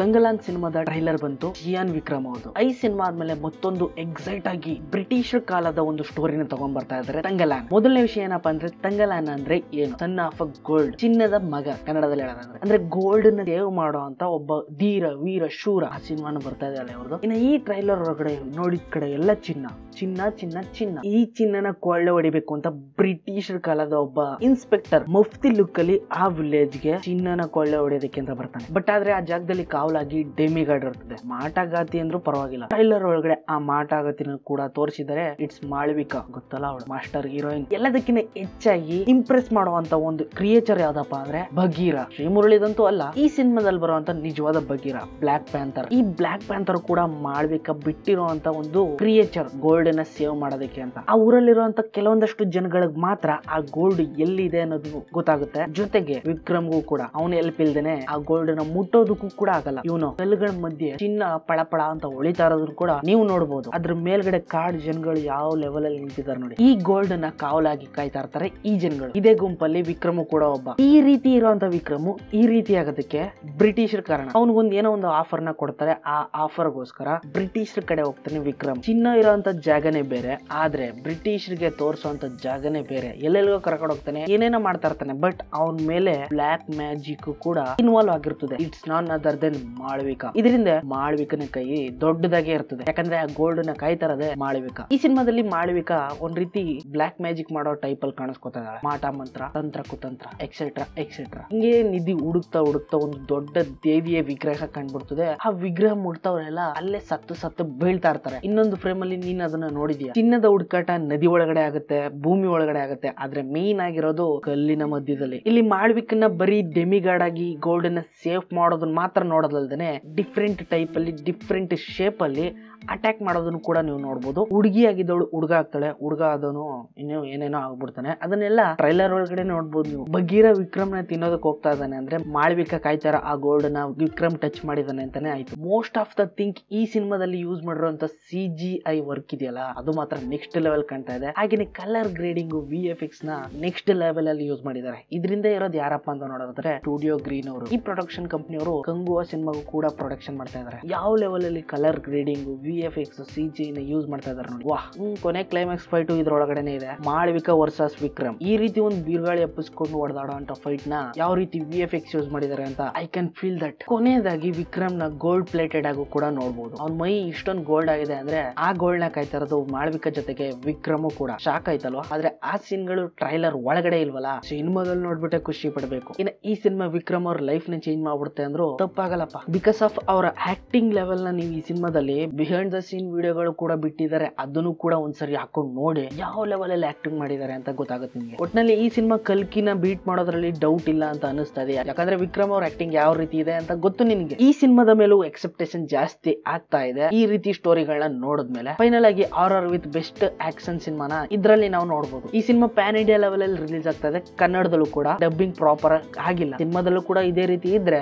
ತಂಗಲಾನ್ ಸಿನಿಮಾದ ಟ್ರೈಲರ್ ಬಂತು. ಜಿಯಾನ್ ವಿಕ್ರಮ್ ಅವರು ಈ ಸಿನಿಮಾ ಆದ್ಮೇಲೆ ಮತ್ತೊಂದು ಎಕ್ಸೈಟ್ ಆಗಿ ಬ್ರಿಟಿಷರ್ ಕಾಲದ ಒಂದು ಸ್ಟೋರಿನ ತಗೊಂಡ್ ಬರ್ತಾ ಇದ್ದಾರೆ ತಂಗಲಾನ್. ಮೊದಲನೇ ವಿಷಯ ಏನಪ್ಪಾ ಅಂದ್ರೆ ತಂಗಲಾನ್ ಅಂದ್ರೆ ಏನು, ಸನ್ ಆಫ್ ಅ ಗೋಲ್ಡ್, ಚಿನ್ನದ ಮಗ ಕನ್ನಡದಲ್ಲಿ ಹೇಳೋದಂದ್ರೆ. ಅಂದ್ರೆ ಗೋಲ್ಡ್ ನ ಸೇವ್ ಮಾಡೋ ಅಂತ ಒಬ್ಬ ಧೀರ ವೀರ ಶೂರ ಆ ಸಿನಿಮಾನ ಬರ್ತಾ ಇದೆ ಅವ್ರದ್ದು. ಇನ್ನು ಈ ಟ್ರೈಲರ್ ಒಳಗಡೆ ನೋಡಿದ ಕಡೆ ಎಲ್ಲ ಚಿನ್ನ ಚಿನ್ನ ಚಿನ್ನ ಚಿನ್ನ. ಈ ಚಿನ್ನನ ಕೊಳ್ಳೆ ಹೊಡಿಬೇಕು ಅಂತ ಬ್ರಿಟಿಷರ್ ಕಾಲದ ಒಬ್ಬ ಇನ್ಸ್ಪೆಕ್ಟರ್ ಮುಫ್ತಿ ಲುಕ್ ಅಲ್ಲಿ ಆ ವಿಲೇಜ್ ಗೆ ಚಿನ್ನನ ಕೊಳ್ಳೆ ಹೊಡೆಯೋದಕ್ಕೆ ಅಂತ ಬರ್ತಾನೆ. ಬಟ್ ಆದ್ರೆ ಆ ಜಾಗದಲ್ಲಿ ಕಾವಲಾಗಿ ಡೆಮಿಗಾರ್ಡ್ ಇರ್ತದೆ. ಮಾಟಗಾತಿ ಅಂದ್ರೂ ಪರವಾಗಿಲ್ಲ. ಟ್ರೈಲರ್ ಒಳಗಡೆ ಆ ಮಾಟಗಾತಿನ ಕೂಡ ತೋರಿಸಿದರೆ ಇಟ್ಸ್ ಮಾಳವಿಕಾ, ಗೊತ್ತಲ್ಲ ಅವಳು ಮಾಸ್ಟರ್ ಹೀರೋಯಿನ್. ಎಲ್ಲದಕ್ಕಿಂತ ಹೆಚ್ಚಾಗಿ ಇಂಪ್ರೆಸ್ ಮಾಡುವಂತ ಒಂದು ಕ್ರಿಯೇಚರ್ ಯಾವ್ದಪ್ಪ ಅಂದ್ರೆ ಬಗೀರ. ಶ್ರೀಮುರಳಿದಂತೂ ಅಲ್ಲ, ಈ ಸಿನಿಮಾದಲ್ಲಿ ಬರುವಂತ ನಿಜವಾದ ಬಗೀರ ಬ್ಲಾಕ್ ಪ್ಯಾಂಥರ್. ಈ ಬ್ಲಾಕ್ ಪ್ಯಾಂಥರ್ ಕೂಡ ಮಾಳವಿಕಾ ಬಿಟ್ಟಿರುವಂತ ಒಂದು ಕ್ರಿಯೇಚರ್, ಗೋಲ್ಡ್ ನ ಸೇವ್ ಮಾಡೋದಕ್ಕೆ ಅಂತ. ಆ ಊರಲ್ಲಿರುವಂತ ಕೆಲವೊಂದಷ್ಟು ಜನಗಳಿಗೆ ಮಾತ್ರ ಆ ಗೋಲ್ಡ್ ಎಲ್ಲಿದೆ ಅನ್ನೋದು ಗೊತ್ತಾಗುತ್ತೆ. ಜೊತೆಗೆ ವಿಕ್ರಮ್ಗೂ ಕೂಡ ಅವನು ಎಲ್ಪ್ ಇಲ್ದೇನೆ ಆ ಗೋಲ್ಡ್ ನ ಮುಟ್ಟೋದಕ್ಕೂ ಕೂಡ ಆಗಲ್ಲ. ಇವನು ಕಲ್ಲುಗಳ ಮಧ್ಯೆ ಚಿನ್ನ ಪಳಪಳ ಅಂತ ಹೊಳಿತಾ ಇರೋದನ್ನು ಕೂಡ ನೀವು ನೋಡಬಹುದು. ಅದ್ರ ಮೇಲ್ಗಡೆ ಕಾಡ್ ಜನಗಳು ಯಾವ ಲೆವೆಲ್ ಅಲ್ಲಿ ನಿಂತಿದ್ದಾರೆ ನೋಡಿ. ಈ ಗೋಲ್ಡ್ ನ ಕಾವಲಾಗಿ ಕಾಯ್ತಾ ಇರ್ತಾರೆ ಈ ಜನಗಳು. ಇದೇ ಗುಂಪಲ್ಲಿ ವಿಕ್ರಮ್ ಕೂಡ ಒಬ್ಬ. ಈ ರೀತಿ ಇರುವಂತ ವಿಕ್ರಮ್ ಈ ರೀತಿ ಆಗೋದಕ್ಕೆ ಬ್ರಿಟಿಷರ್ ಕಾರಣ. ಅವನಿಗೊಂದು ಏನೋ ಒಂದು ಆಫರ್ ನ ಕೊಡ್ತಾರೆ. ಆ ಆಫರ್ ಗೋಸ್ಕರ ಬ್ರಿಟಿಷರ್ ಕಡೆ ಹೋಗ್ತಾನೆ ವಿಕ್ರಮ್. ಚಿನ್ನ ಇರೋಂತ ಜಾಗನೇ ಬೇರೆ, ಆದ್ರೆ ಬ್ರಿಟಿಷರ್ಗೆ ತೋರಿಸುವಂತ ಜಾಗನೇ ಬೇರೆ. ಎಲ್ಲೆಲ್ಗೋ ಕರ್ಕೊಂಡು ಹೋಗ್ತಾನೆ, ಏನೇನೋ ಮಾಡ್ತಾ ಇರ್ತಾನೆ. ಬಟ್ ಅವನ ಮೇಲೆ ಬ್ಲಾಕ್ ಮ್ಯಾಜಿಕ್ ಕೂಡ ಇನ್ವಾಲ್ವ್ ಆಗಿರ್ತದೆ. It's none other than Malavika. ಇದರಿಂದ ಮಾಳವಿಕನ ಕೈ ದೊಡ್ಡದಾಗೆ ಇರ್ತದೆ, ಯಾಕಂದ್ರೆ ಆ ಗೋಲ್ಡ್ ನ ಕಾಯ್ತಾ ಇರೋದೇ ಮಾಳವಿಕಾ. ಈ ಸಿನಿಮಾದಲ್ಲಿ ಮಾಳವಿಕಾ ಒಂದ್ ರೀತಿ ಬ್ಲಾಕ್ ಮ್ಯಾಜಿಕ್ ಮಾಡೋ ಟೈಪ್ ಅಲ್ಲಿ ಕಾಣಿಸ್ಕೊತಾ ಇದ್ದಾಳೆ. ಮಾಟ ಮಂತ್ರ, ತಂತ್ರ ಕುತಂತ್ರ, ಎಕ್ಸೆಟ್ರಾ ಎಕ್ಸೆಟ್ರಾ. ಹಿಂಗೆ ನಿಧಿ ಹುಡುಕ್ತಾ ಹುಡುಕ್ತಾ ಒಂದು ದೊಡ್ಡ ದೇವಿಯ ವಿಗ್ರಹ ಕಂಡುಬಿಡ್ತದೆ. ಆ ವಿಗ್ರಹ ಮುಡ್ತವ್ರೆಲ್ಲ ಅಲ್ಲೇ ಸತ್ತು ಬೀಳ್ತಾ ಇರ್ತಾರೆ. ಇನ್ನೊಂದು ಫ್ರೇಮ್ ಅಲ್ಲಿ ನೀನ್ ಅದನ್ನ ನೋಡಿದ್ಯಾ. ಚಿನ್ನದ ಹುಡುಕಾಟ ನದಿ ಒಳಗಡೆ ಆಗುತ್ತೆ, ಭೂಮಿ ಒಳಗಡೆ ಆಗುತ್ತೆ, ಆದ್ರೆ ಮೇನ್ ಆಗಿರೋದು ಕಲ್ಲಿನ ಮಧ್ಯದಲ್ಲಿ. ಇಲ್ಲಿ ಮಾಳವಿಕನ ಬರೀ ಡೆಮಿಗಾರ್ಡ್ ಆಗಿ ಗೋಲ್ಡ್ ನ ಸೇಫ್ ಮಾಡೋದನ್ನ ಮಾತ್ರ ನೋಡೋದಲ್ದೇನೆ ಡಿಫ್ರೆಂಟ್ ಟೈಪ್ ಅಲ್ಲಿ ಡಿಫ್ರೆಂಟ್ ಶೇಪ್ ಅಲ್ಲಿ ಅಟ್ಯಾಕ್ ಮಾಡೋದನ್ನು ಕೂಡ ನೀವು ನೋಡಬಹುದು. ಹುಡುಗಿ ಆಗಿದ್ದವಳು ಹುಡುಗ ಆಗ್ತಾಳೆ, ಹುಡುಗ ಆದವನು ಇನ್ನೂ ಏನೇನೋ ಆಗ್ಬಿಡ್ತಾನೆ. ಅದನ್ನೆಲ್ಲ ಟ್ರೈಲರ್ ಒಳಗಡೆ ನೋಡ್ಬೋದು ನೀವು. ಬಗೀರ ವಿಕ್ರಮ್ ನ ತಿನ್ನೋದಕ್ಕೆ ಹೋಗ್ತಾ ಇದ್ದಾನೆ ಅಂದ್ರೆ ಮಾಳವಿಕಾ ಕಾಯ್ತಾರ ಆ ಗೋಲ್ಡ್ ನ ವಿಕ್ರಮ್ ಟಚ್ ಮಾಡಿದಾನೆ ಅಂತಾನೆ ಆಯ್ತು. ಮೋಸ್ಟ್ ಆಫ್ ದ ಥಿಂಕ್ ಈ ಸಿನಿಮಾದಲ್ಲಿ ಯೂಸ್ ಮಾಡಿರುವಂತ CGI ವರ್ಕ್ ಇದೆಯಲ್ಲ, ಅದು ಮಾತ್ರ ನೆಕ್ಸ್ಟ್ ಲೆವೆಲ್ ಕಾಣ್ತಾ ಇದೆ. ಹಾಗೇನೆ ಕಲರ್ ಗ್ರೇಡಿಂಗ್ VFX ನ ನೆಕ್ಸ್ಟ್ ಲೆವೆಲ್ ಅಲ್ಲಿ ಯೂಸ್ ಮಾಡಿದ್ದಾರೆ. ಇದರಿಂದ ಇರೋದು ಯಾರಪ್ಪ ಅಂತ ನೋಡೋದಾದ್ರೆ ಸ್ಟುಡಿಯೋ ಗ್ರೀನ್ ಅವರು. ಈ ಪ್ರೊಡಕ್ಷನ್ ಕಂಪನಿ ಅವರು ಕಂಗುವಾ ಸಿನಿಮಾಗೂ ಕೂಡ ಪ್ರೊಡಕ್ಷನ್ ಮಾಡ್ತಾ ಇದ್ದಾರೆ. ಯಾವ ಲೆವೆಲ್ ಅಲ್ಲಿ ಕಲರ್ ಗ್ರೇಡಿಂಗ್ VFX CGI ನ ಯೂಸ್ ಮಾಡ್ತಾ ಇದ್ದಾರೆ ನೋಡಿ. ವಾಹ್, ಕೊನೆ ಕ್ಲೈಮ್ಯಾಕ್ಸ್ ಫೈಟ್ ಇದ್ರೊಳಗಡೆನೆ ಇದೆ. ಮಾಳವಿಕಾ ವರ್ಸಸ್ ವಿಕ್ರಮ್. ಈ ರೀತಿ ಒಂದು ಬೀರ್ಗಾಳಿ ಎಪ್ಪಿಸ್ಕೊಂಡು ಹೊಡೆದಾಡೋ ಅಂತ ಫೈಟ್ ನ ಯಾವ ರೀತಿ VFX ಯೂಸ್ ಮಾಡಿದ್ದಾರೆ ಅಂತ ಐ ಕ್ಯಾನ್ ಫೀಲ್ ದಟ್. ಕೊನೆಯದಾಗಿ ವಿಕ್ರಮ್ ನ ಗೋಲ್ಡ್ ಪ್ಲೇಟೆಡ್ ಆಗು ಕೂಡ ನೋಡಬಹುದು. ಅವ್ನ ಮೈ ಇಷ್ಟೊಂದು ಗೋಲ್ಡ್ ಆಗಿದೆ ಅಂದ್ರೆ ಆ ಗೋಲ್ಡ್ ನ ಕಾಯ್ತಾ ಇರೋದು ಮಾಳವಿಕಾ ಜೊತೆಗೆ ವಿಕ್ರಮ್ ಕೂಡ. ಶಾಕ್ ಆಯ್ತಲ್ವಾ. ಆದ್ರೆ ಆ ಸೀನ್ಗಳು ಟ್ರೈಲರ್ ಒಳಗಡೆ ಇಲ್ವಲ್ಲ. ಸಿನಿಮಾದಲ್ಲಿ ನೋಡ್ಬಿಟ್ಟೆ ಖುಷಿ ಪಡಬೇಕು. ಇನ್ನು ಈ ಸಿನಿಮಾ ವಿಕ್ರಮ್ ಅವ್ರ ಲೈಫ್ ನ ಚೇಂಜ್ ಮಾಡ್ಬಿಡುತ್ತೆ ಅಂದ್ರೂ ತಪ್ಪಾಗಲ್ಲಪ್ಪ. ಬಿಕಾಸ್ ಆಫ್ ಅವರ ಆಕ್ಟಿಂಗ್ ಲೆವೆಲ್ ನ ನೀವು ಈ ಸಿನಿಮಾದಲ್ಲಿ ಬಿಹೈಂಡ್ ದ ಸೀನ್ ವಿಡಿಯೋಗಳು ಕೂಡ ಬಿಟ್ಟಿದ್ದಾರೆ. ಅದನ್ನು ಕೂಡ ಒಂದ್ಸರಿ ಹಾಕೊಂಡು ನೋಡಿ ಯಾವ ಲೆವೆಲ್ ಅಲ್ಲಿ ಆಕ್ಟಿಂಗ್ ಮಾಡಿದ್ದಾರೆ ಅಂತ ಗೊತ್ತಾಗುತ್ತೆ ನಿಮಗೆ. ಒಟ್ನಲ್ಲಿ ಈ ಸಿನಿಮಾ ಕಲ್ಕಿನ ಬೀಟ್ ಮಾಡೋದ್ರಲ್ಲಿ ಡೌಟ್ ಇಲ್ಲ ಅಂತ ಅನಿಸ್ತಾ ಇದೆ. ಯಾಕಂದ್ರೆ ವಿಕ್ರಮ್ ಅವ್ರ ಆಕ್ಟಿಂಗ್ ಯಾವ ರೀತಿ ಇದೆ ಅಂತ ಗೊತ್ತು ನಿನ್ಗೆ. ಈ ಸಿನಿಮಾದ ಮೇಲೂ ಎಕ್ಸೆಪ್ಟೇಷನ್ ಜಾಸ್ತಿ ಆಗ್ತಾ ಇದೆ ಈ ರೀತಿ ಸ್ಟೋರಿಗಳನ್ನ ನೋಡಿದ್ಮೇಲೆ. ಫೈನಲ್ ಆಗಿ RR ವಿತ್ ಬೆಸ್ಟ್ ಆಕ್ಷನ್ ಸಿನಿಮಾನ ಇದ್ರಲ್ಲಿ ನಾವು ನೋಡಬಹುದು. ಈ ಸಿನಿಮಾ ಪ್ಯಾನ್ ಇಂಡಿಯಾ ಲೆವೆಲ್ ಅಲ್ಲಿ ರಿಲೀಸ್ ಆಗ್ತಾ ಇದೆ. ಕನ್ನಡದಲ್ಲೂ ಕೂಡ ಡಬ್ಬಿಂಗ್ ಪ್ರಾಪರ್ ಆಗಿಲ್ಲ. ಸಿನಿಮಾದಲ್ಲೂ ಕೂಡ ಇದೇ ರೀತಿ ಇದ್ರೆ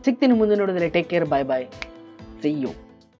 ಸಿಗ್ತೀನಿ ಮುಂದೆ ನೋಡಿದ್ರೆ. Take care, bye bye, see you.